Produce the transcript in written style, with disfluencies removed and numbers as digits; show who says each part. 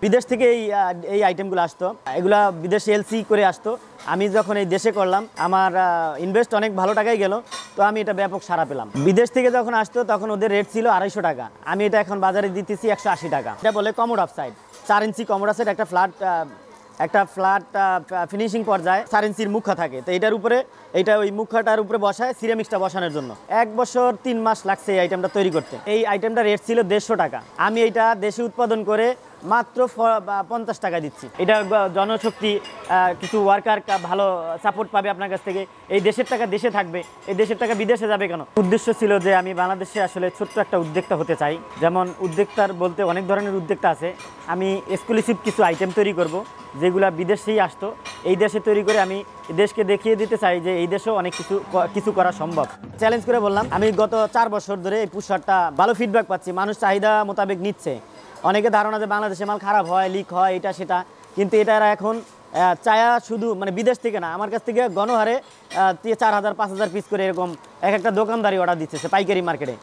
Speaker 1: বিদেশ থেকে এই আইটেমগুলো আসতো, এগুলা বিদেশে এলসি করে আসতো। আমি যখন এই দেশে করলাম, আমার ইনভেস্ট অনেক ভালো টাকাই গেল, তো আমি এটা ব্যাপক সাড়া পেলাম। বিদেশ থেকে যখন আসতো তখন ওদের রেট ছিল 250 টাকা, আমি এটা এখন বাজারে দিতেছি 180 টাকা। এটা বলে কমোড অফসাইড, 4 ইঞ্চি কমোড অফসাইড, একটা ফ্ল্যাট ফিনিশিং পর্যায়ে 4 ইঞ্চির মুখা থাকে। তো এটার উপরে ওই মুখাটার উপরে বসায় সিরামিক্সটা বসানোর জন্য 1 বছর 3 মাস লাগছে এই আইটেমটা তৈরি করতে। এই আইটেমটা রেট ছিল 150 টাকা, আমি এটা দেশে উৎপাদন করে মাত্র 50 টাকা দিচ্ছি। এটা জনশক্তি, কিছু ওয়ার্কার ভালো সাপোর্ট পাবে আপনার কাছ থেকে। এই দেশের টাকা দেশে থাকবে, এই দেশের টাকা বিদেশে যাবে কেন? উদ্দেশ্য ছিল যে আমি বাংলাদেশে আসলে ছোট্ট একটা উদ্যোক্তা হতে চাই। যেমন উদ্যোক্তার বলতে অনেক ধরনের উদ্যোক্তা আছে, আমি এক্সক্লুসিভ কিছু আইটেম তৈরি করব যেগুলো বিদেশেই আসতো, এই দেশে তৈরি করে আমি দেশকে দেখিয়ে দিতে চাই যে এই দেশেও অনেক কিছু করা সম্ভব। চ্যালেঞ্জ করে বললাম, আমি গত 4 বছর ধরে এই পুশ শার্টটা ভালো ফিডব্যাক পাচ্ছি, মানুষ চাহিদা মোতাবেক নিচ্ছে। অনেকে ধারণা যে বাংলাদেশে মাল খারাপ হয়, লিক হয়, এটা সেটা, কিন্তু এটা এখন চায়া শুধু মানে বিদেশ থেকে না, আমার কাছ থেকে গণহারে 4000 5000 পিস করে এরকম এক একটা দোকানদারি অর্ডার দিচ্ছে পাইকারি মার্কেটে।